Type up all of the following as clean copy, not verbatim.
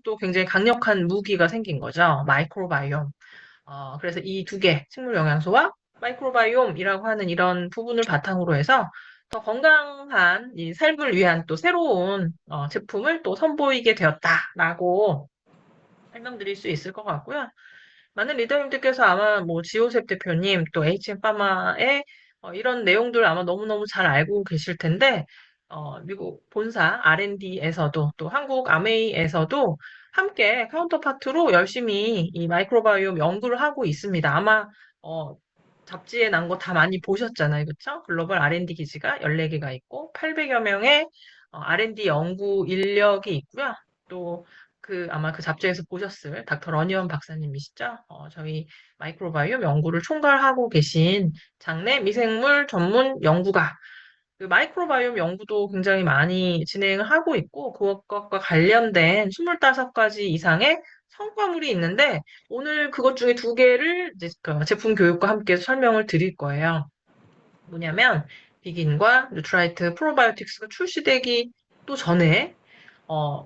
또 굉장히 강력한 무기가 생긴 거죠. 마이크로바이옴. 그래서 이 두 개, 식물 영양소와 마이크로바이옴이라고 하는 이런 부분을 바탕으로 해서 더 건강한 이 삶을 위한 또 새로운 제품을 또 선보이게 되었다라고 설명드릴 수 있을 것 같고요. 많은 리더님들께서 아마 뭐 지오셉 대표님 또 HM파마의 이런 내용들 아마 너무너무 잘 알고 계실 텐데 미국 본사 R&D에서도 또 한국 아메이에서도 함께 카운터파트로 열심히 이 마이크로바이옴 연구를 하고 있습니다. 아마 어, 잡지에 난 거 다 많이 보셨잖아요. 그렇죠? 글로벌 R&D 기지가 14개가 있고 800여 명의 R&D 연구 인력이 있고요. 또 아마 그 잡지에서 보셨을 닥터 러니언 박사님이시죠? 저희 마이크로바이옴 연구를 총괄하고 계신 장내 미생물 전문 연구가 그 마이크로바이옴 연구도 굉장히 많이 진행을 하고 있고 그것과 관련된 25가지 이상의 성과물이 있는데 오늘 그것 중에 두 개를 이제 그 제품 교육과 함께 설명을 드릴 거예요. 뭐냐면 비긴과 뉴트라이트 프로바이오틱스가 출시되기 또 전에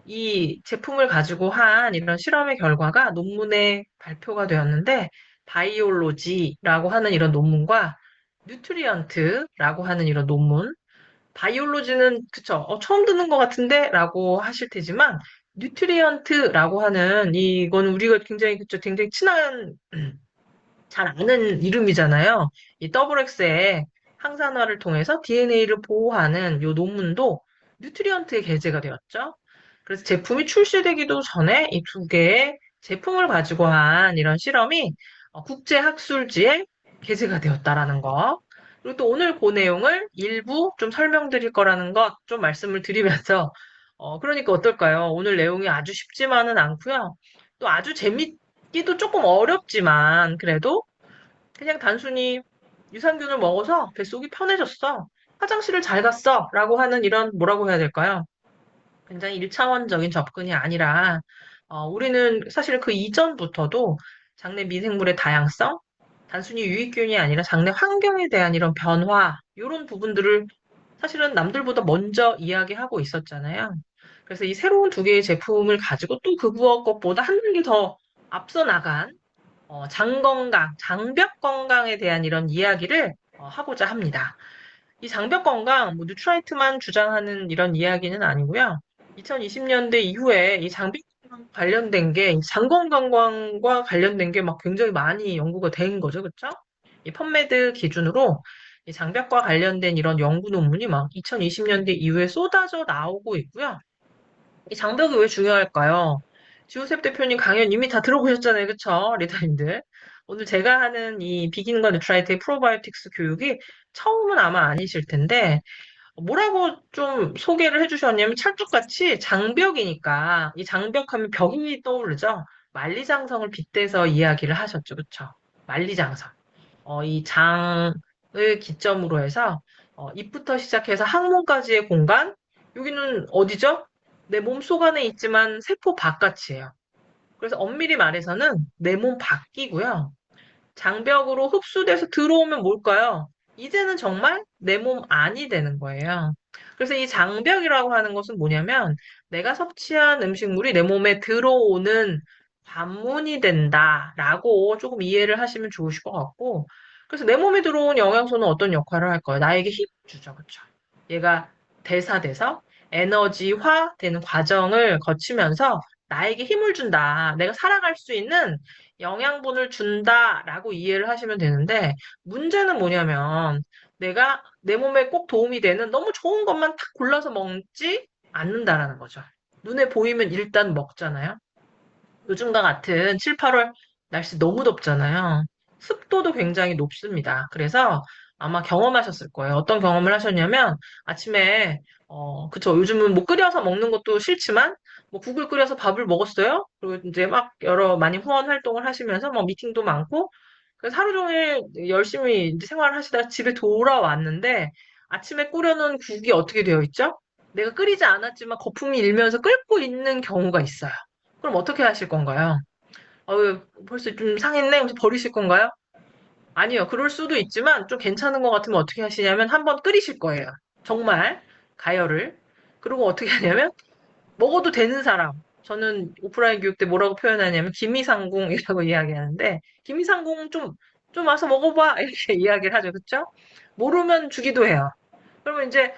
이 제품을 가지고 한 이런 실험의 결과가 논문에 발표가 되었는데, 바이올로지라고 하는 이런 논문과 뉴트리언트라고 하는 이런 논문, 바이올로지는, 그쵸, 처음 듣는 것 같은데? 라고 하실 테지만, 뉴트리언트라고 하는 이건 우리가 굉장히, 그쵸, 굉장히 친한, 잘 아는 이름이잖아요. 이 더블 X의 항산화를 통해서 DNA를 보호하는 이 논문도 뉴트리언트에 게재가 되었죠. 그래서 제품이 출시되기도 전에 이 두 개의 제품을 가지고 한 이런 실험이 국제학술지에 게재가 되었다라는 거. 그리고 또 오늘 그 내용을 일부 좀 설명드릴 거라는 것 좀 말씀을 드리면서, 그러니까 어떨까요? 오늘 내용이 아주 쉽지만은 않고요. 또 아주 재밌기도 조금 어렵지만, 그래도 그냥 단순히 유산균을 먹어서 뱃속이 편해졌어. 화장실을 잘 갔어. 라고 하는 이런 뭐라고 해야 될까요? 굉장히 일차원적인 접근이 아니라, 우리는 사실 그 이전부터도 장내 미생물의 다양성, 단순히 유익균이 아니라 장내 환경에 대한 이런 변화, 이런 부분들을 사실은 남들보다 먼저 이야기하고 있었잖아요. 그래서 이 새로운 두 개의 제품을 가지고 또 그거 것보다 한 단계 더 앞서 나간 장 건강, 장벽 건강에 대한 이런 이야기를 하고자 합니다. 이 장벽 건강, 뭐 뉴트라이트만 주장하는 이런 이야기는 아니고요. 2020년대 이후에 이 장벽 건강 관련된 게, 장 건강과 관련된 게 막 굉장히 많이 연구가 된 거죠. 그쵸? 이 펀메드 기준으로 이 장벽과 관련된 이런 연구 논문이 막 2020년대 이후에 쏟아져 나오고 있고요. 이 장벽이 왜 중요할까요? 지우셉 대표님 강연 이미 다 들어보셨잖아요. 그쵸? 리더님들. 오늘 제가 하는 이 비긴과 뉴트라이트의 프로바이오틱스 교육이 처음은 아마 아니실 텐데, 뭐라고 좀 소개를 해주셨냐면 찰떡같이 장벽이니까, 이 장벽하면 벽이 떠오르죠? 만리장성을 빗대서 이야기를 하셨죠. 그쵸? 만리장성. 이 장을 기점으로 해서 입부터 시작해서 항문까지의 공간, 여기는 어디죠? 내 몸속 안에 있지만 세포 바깥이에요. 그래서 엄밀히 말해서는 내 몸 밖이고요. 장벽으로 흡수돼서 들어오면 뭘까요? 이제는 정말 내 몸 안이 되는 거예요. 그래서 이 장벽이라고 하는 것은 뭐냐면 내가 섭취한 음식물이 내 몸에 들어오는 관문이 된다라고 조금 이해를 하시면 좋으실 것 같고, 그래서 내 몸에 들어온 영양소는 어떤 역할을 할까요? 나에게 힘을 주죠. 그렇죠? 얘가 대사돼서 에너지화 되는 과정을 거치면서 나에게 힘을 준다. 내가 살아갈 수 있는 영양분을 준다라고 이해를 하시면 되는데, 문제는 뭐냐면, 내가 내 몸에 꼭 도움이 되는 너무 좋은 것만 탁 골라서 먹지 않는다라는 거죠. 눈에 보이면 일단 먹잖아요. 요즘과 같은 7, 8월 날씨 너무 덥잖아요. 습도도 굉장히 높습니다. 그래서 아마 경험하셨을 거예요. 어떤 경험을 하셨냐면 아침에 그쵸. 요즘은 뭐 끓여서 먹는 것도 싫지만 뭐 국을 끓여서 밥을 먹었어요. 그리고 이제 막 여러 많이 후원 활동을 하시면서 뭐 미팅도 많고 그래서 하루 종일 열심히 이제 생활을 하시다가 집에 돌아왔는데 아침에 끓여놓은 국이 어떻게 되어 있죠? 내가 끓이지 않았지만 거품이 일면서 끓고 있는 경우가 있어요. 그럼 어떻게 하실 건가요? 벌써 좀 상했네? 그래서 버리실 건가요? 아니요. 그럴 수도 있지만 좀 괜찮은 것 같으면 어떻게 하시냐면 한번 끓이실 거예요. 정말 가열을. 그리고 어떻게 하냐면 먹어도 되는 사람. 저는 오프라인 교육 때 뭐라고 표현하냐면 기미상궁이라고 이야기하는데 기미상궁 좀 와서 먹어봐 이렇게 이야기를 하죠. 그쵸? 모르면 주기도 해요. 그러면 이제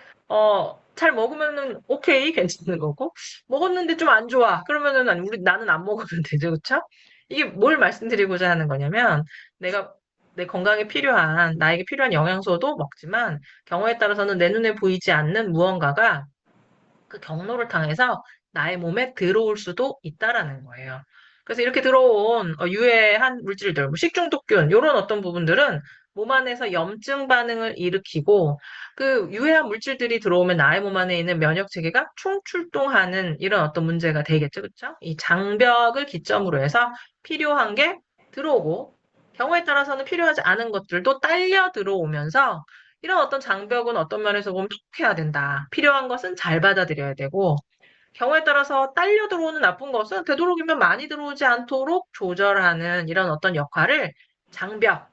잘 먹으면은 오케이 괜찮은 거고 먹었는데 좀 안 좋아. 그러면은 나는 안 먹으면 되죠. 그쵸? 이게 뭘 말씀드리고자 하는 거냐면 내가 내 건강에 필요한 나에게 필요한 영양소도 먹지만 경우에 따라서는 내 눈에 보이지 않는 무언가가 그 경로를 통해서 나의 몸에 들어올 수도 있다라는 거예요. 그래서 이렇게 들어온 유해한 물질들, 뭐 식중독균, 이런 어떤 부분들은 몸 안에서 염증 반응을 일으키고 그 유해한 물질들이 들어오면 나의 몸 안에 있는 면역 체계가 총출동하는 이런 어떤 문제가 되겠죠. 그렇죠? 이 장벽을 기점으로 해서 필요한 게 들어오고 경우에 따라서는 필요하지 않은 것들도 딸려 들어오면서 이런 어떤 장벽은 어떤 면에서 보면 해야 된다. 필요한 것은 잘 받아들여야 되고, 경우에 따라서 딸려 들어오는 나쁜 것은 되도록이면 많이 들어오지 않도록 조절하는 이런 어떤 역할을 장벽,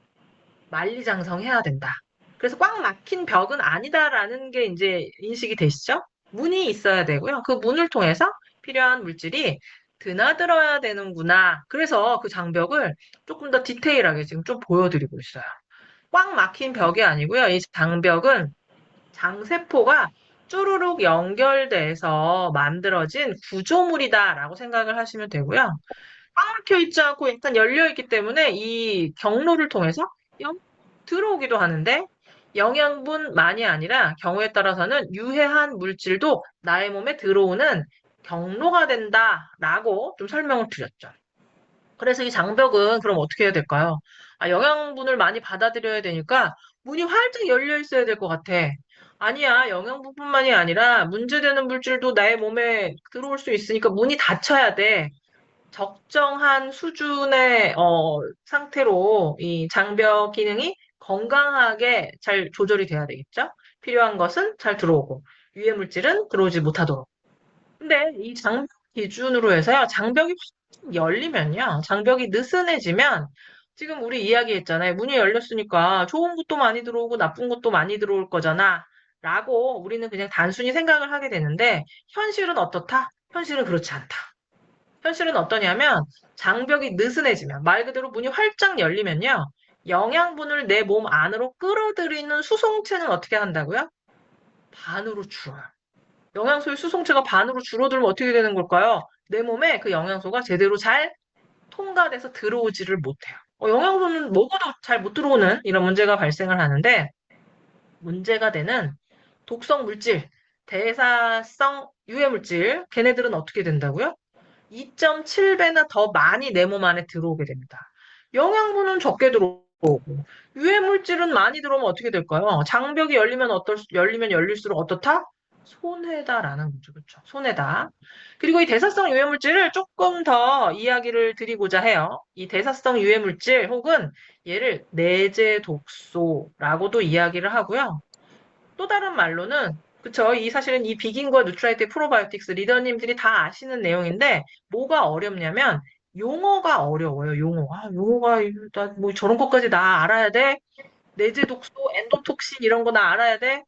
만리장성해야 된다. 그래서 꽉 막힌 벽은 아니다라는 게 이제 인식이 되시죠? 문이 있어야 되고요. 그 문을 통해서 필요한 물질이 드나들어야 되는구나. 그래서 그 장벽을 조금 더 디테일하게 지금 좀 보여드리고 있어요. 꽉 막힌 벽이 아니고요. 이 장벽은 장세포가 쭈루룩 연결돼서 만들어진 구조물이다라고 생각을 하시면 되고요. 꽉 막혀 있지 않고 일단 열려 있기 때문에 이 경로를 통해서 영- 들어오기도 하는데 영양분만이 아니라 경우에 따라서는 유해한 물질도 나의 몸에 들어오는 경로가 된다라고 좀 설명을 드렸죠. 그래서 이 장벽은 그럼 어떻게 해야 될까요? 영양분을 많이 받아들여야 되니까 문이 활짝 열려 있어야 될 것 같아. 아니야, 영양분뿐만이 아니라 문제되는 물질도 나의 몸에 들어올 수 있으니까 문이 닫혀야 돼. 적정한 수준의 상태로 이 장벽 기능이 건강하게 잘 조절이 돼야 되겠죠? 필요한 것은 잘 들어오고 유해 물질은 들어오지 못하도록. 근데 이 장벽 기준으로 해서요, 장벽이 확 열리면요, 장벽이 느슨해지면, 지금 우리 이야기했잖아요. 문이 열렸으니까 좋은 것도 많이 들어오고 나쁜 것도 많이 들어올 거잖아. 라고 우리는 그냥 단순히 생각을 하게 되는데, 현실은 어떻다? 현실은 그렇지 않다. 현실은 어떠냐면, 장벽이 느슨해지면, 말 그대로 문이 활짝 열리면요, 영양분을 내 몸 안으로 끌어들이는 수송체는 어떻게 한다고요? 반으로 줄어요. 영양소의 수송체가 반으로 줄어들면 어떻게 되는 걸까요? 내 몸에 그 영양소가 제대로 잘 통과돼서 들어오지를 못해요. 영양소는 먹어도 잘 못 들어오는 이런 문제가 발생을 하는데 문제가 되는 독성 물질, 대사성 유해 물질, 걔네들은 어떻게 된다고요? 2.7배나 더 많이 내 몸 안에 들어오게 됩니다. 영양분은 적게 들어오고 유해 물질은 많이 들어오면 어떻게 될까요? 장벽이 열리면 열릴수록 어떻다? 손해다라는 거죠. 그렇죠? 손해다. 그리고 이 대사성 유해 물질을 조금 더 이야기를 드리고자 해요. 이 대사성 유해 물질 혹은 얘를 내재 독소라고도 이야기를 하고요. 또 다른 말로는 그쵸. 사실은 이 비긴과 누트라이트 프로바이오틱스 리더님들이 다 아시는 내용인데 뭐가 어렵냐면 용어가 어려워요. 용어가 나뭐 저런 것까지 나 알아야 돼. 내재 독소, 엔도톡신 이런 거 나 알아야 돼.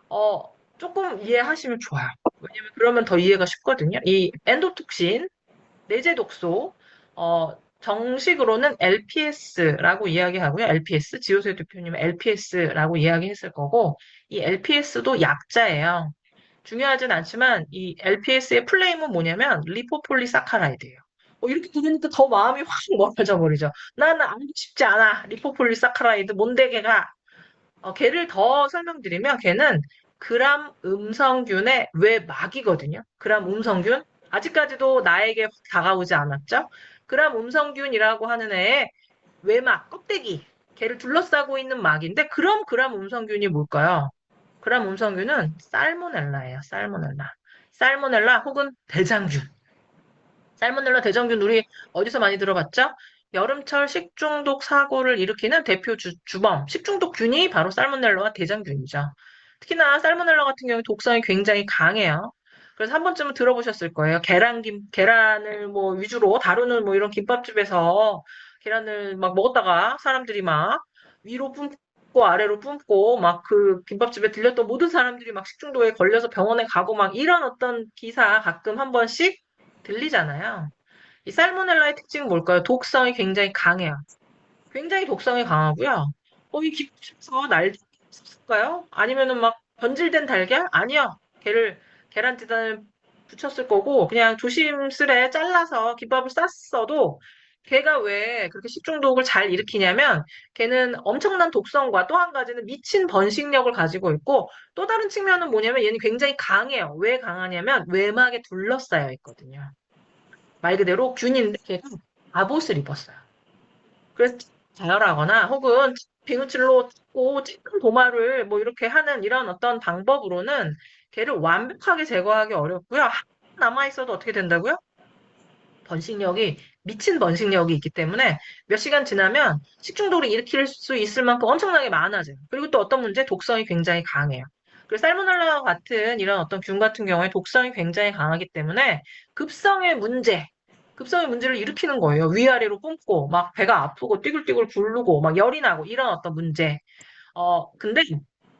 어, 조금 이해하시면 좋아요. 왜냐면 그러면 더 이해가 쉽거든요. 이 엔도톡신 내재 독소, 정식으로는 LPS라고 이야기하고요. LPS, 지호세 대표님은 LPS라고 이야기했을 거고, 이 LPS도 약자예요. 중요하진 않지만, 이 LPS의 플레임은 뭐냐면, 리포폴리사카라이드예요. 이렇게 들으니까 더 마음이 확 멀어져 버리죠. 나는 알고 싶지 않아. 리포폴리사카라이드, 뭔데 걔가. 걔를 더 설명드리면 걔는 그람 음성균의 외막이거든요. 그람 음성균. 아직까지도 나에게 다가오지 않았죠? 그람 음성균이라고 하는 애의 외막, 껍데기. 걔를 둘러싸고 있는 막인데 그럼 그람 음성균이 뭘까요? 그람 음성균은 살모넬라예요. 살모넬라. 살모넬라 혹은 대장균. 살모넬라 대장균 우리 어디서 많이 들어봤죠? 여름철 식중독 사고를 일으키는 대표 주범, 식중독균이 바로 살모넬라와 대장균이죠. 특히나 살모넬라 같은 경우 독성이 굉장히 강해요. 그래서 한 번쯤은 들어보셨을 거예요. 계란을 뭐 위주로 다루는 뭐 이런 김밥집에서 계란을 막 먹었다가 사람들이 막 위로 뿜고 아래로 뿜고 막 그 김밥집에 들렸던 모든 사람들이 막 식중독에 걸려서 병원에 가고 막 이런 어떤 기사 가끔 한 번씩 들리잖아요. 이 살모넬라의 특징은 뭘까요? 독성이 굉장히 강해요. 굉장히 독성이 강하고요. 이 기름에서 날릴까요? 아니면은 막 변질된 달걀? 아니요. 계란지단을 붙였을 거고, 그냥 조심스레 잘라서 김밥을 쌌어도, 걔가 왜 그렇게 식중독을 잘 일으키냐면, 걔는 엄청난 독성과 또 한 가지는 미친 번식력을 가지고 있고, 또 다른 측면은 뭐냐면 얘는 굉장히 강해요. 왜 강하냐면, 외막에 둘러싸여 있거든요. 말 그대로 균인데 걔가 갑옷을 입었어요. 그래서 자열하거나 혹은 비누칠로 찍고 찌끈 도마를 뭐 이렇게 하는 이런 어떤 방법으로는 걔를 완벽하게 제거하기 어렵고요. 하나 남아있어도 어떻게 된다고요? 번식력이, 미친 번식력이 있기 때문에 몇 시간 지나면 식중독을 일으킬 수 있을 만큼 엄청나게 많아져요. 그리고 또 어떤 문제? 독성이 굉장히 강해요. 그리고 살모넬라와 같은 이런 어떤 균 같은 경우에 독성이 굉장히 강하기 때문에 급성의 문제, 급성의 문제를 일으키는 거예요. 위아래로 뿜고, 막 배가 아프고, 띠글띠글 굴르고, 막 열이 나고, 이런 어떤 문제. 근데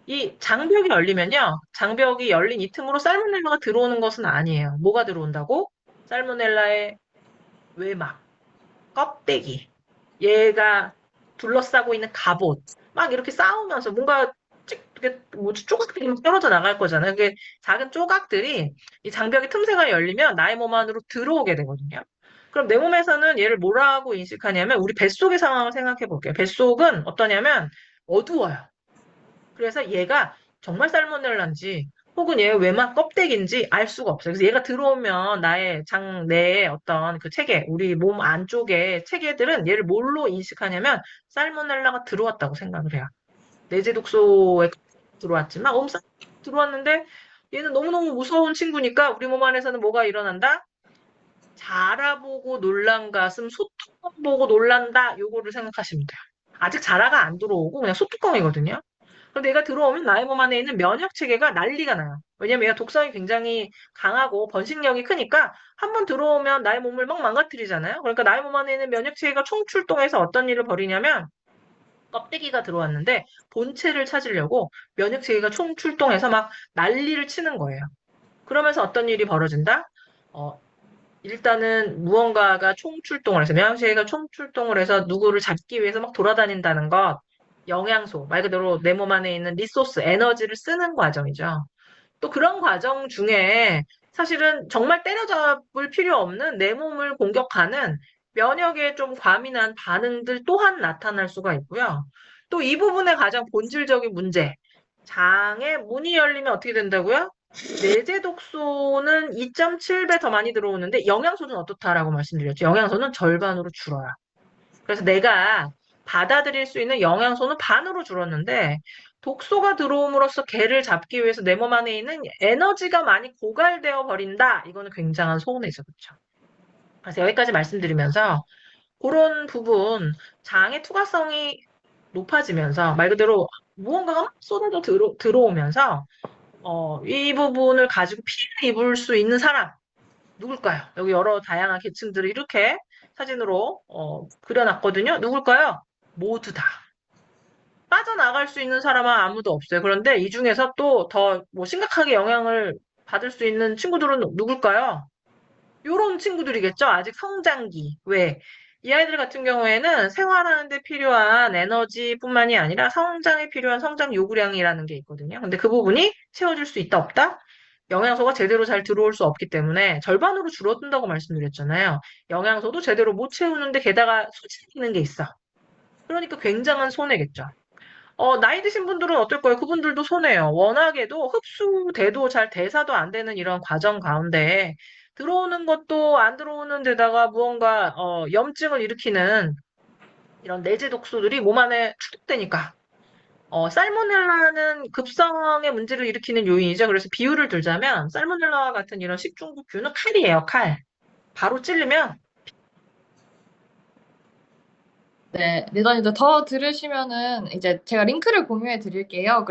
이 장벽이 열리면요. 장벽이 열린 이 틈으로 살모넬라가 들어오는 것은 아니에요. 뭐가 들어온다고? 살모넬라의 외막, 껍데기, 얘가 둘러싸고 있는 갑옷, 막 이렇게 싸우면서 뭔가 이렇게 뭐지 조각들이 막 떨어져 나갈 거잖아요. 그게 작은 조각들이 이 장벽의 틈새가 열리면 나의 몸 안으로 들어오게 되거든요. 그럼 내 몸에서는 얘를 뭐라고 인식하냐면 우리 뱃속의 상황을 생각해 볼게요. 뱃속은 어떠냐면 어두워요. 그래서 얘가 정말 살모넬라인지 혹은 얘가 외막 껍데기인지 알 수가 없어요. 그래서 얘가 들어오면 나의 장 내에 어떤 그 체계, 우리 몸 안쪽에 체계들은 얘를 뭘로 인식하냐면 살모넬라가 들어왔다고 생각을 해요. 내재 독소에 들어왔지만 들어왔는데 얘는 너무너무 무서운 친구니까 우리 몸 안에서는 뭐가 일어난다? 자라보고 놀란 가슴, 소뚜껑 보고 놀란다. 요거를 생각하시면 돼요. 아직 자라가 안 들어오고 그냥 소뚜껑이거든요. 근데 얘가 들어오면 나의 몸 안에 있는 면역 체계가 난리가 나요. 왜냐면 얘가 독성이 굉장히 강하고 번식력이 크니까 한 번 들어오면 나의 몸을 막 망가뜨리잖아요. 그러니까 나의 몸 안에 있는 면역 체계가 총출동해서 어떤 일을 벌이냐면 껍데기가 들어왔는데 본체를 찾으려고 면역 체계가 총출동해서 막 난리를 치는 거예요. 그러면서 어떤 일이 벌어진다? 어, 일단은 무언가가 총출동을 해서 면역체계가 총출동을 해서 누구를 잡기 위해서 막 돌아다닌다는 것, 영양소, 말 그대로 내 몸 안에 있는 리소스, 에너지를 쓰는 과정이죠. 또 그런 과정 중에 사실은 정말 때려잡을 필요 없는 내 몸을 공격하는 면역에 좀 과민한 반응들 또한 나타날 수가 있고요. 또 이 부분의 가장 본질적인 문제, 장에 문이 열리면 어떻게 된다고요? 내재 독소는 2.7배 더 많이 들어오는데 영양소는 어떻다라고 말씀드렸죠. 영양소는 절반으로 줄어요. 그래서 내가 받아들일 수 있는 영양소는 반으로 줄었는데 독소가 들어옴으로써 걔를 잡기 위해서 내 몸 안에 있는 에너지가 많이 고갈되어 버린다. 이거는 굉장한 소원이죠. 그렇죠? 그래서 여기까지 말씀드리면서 그런 부분 장의 투과성이 높아지면서 말 그대로 무언가가 막 쏟아져 들어오면서 이 부분을 가지고 피해를 입을 수 있는 사람 누굴까요? 여기 여러 다양한 계층들을 이렇게 사진으로 그려놨거든요. 누굴까요? 모두 다. 빠져나갈 수 있는 사람은 아무도 없어요. 그런데 이 중에서 또 더 뭐 심각하게 영향을 받을 수 있는 친구들은 누굴까요? 요런 친구들이겠죠. 아직 성장기. 왜? 이 아이들 같은 경우에는 생활하는 데 필요한 에너지뿐만이 아니라 성장에 필요한 성장 요구량이라는 게 있거든요. 근데 그 부분이 채워질 수 있다, 없다? 영양소가 제대로 잘 들어올 수 없기 때문에 절반으로 줄어든다고 말씀드렸잖아요. 영양소도 제대로 못 채우는데 게다가 소진되는 게 있어. 그러니까 굉장한 손해겠죠. 나이 드신 분들은 어떨 거예요? 그분들도 손해요. 워낙에도 흡수돼도 잘 대사도 안 되는 이런 과정 가운데 들어오는 것도 안 들어오는 데다가 무언가 염증을 일으키는 이런 내재 독소들이 몸 안에 축적되니까 살모넬라는 급성의 문제를 일으키는 요인이죠. 그래서 비유를 들자면 살모넬라와 같은 이런 식중독균은 칼이에요, 칼. 바로 찔르면 네, 리더님도 더 들으시면은 이제 제가 링크를 공유해 드릴게요.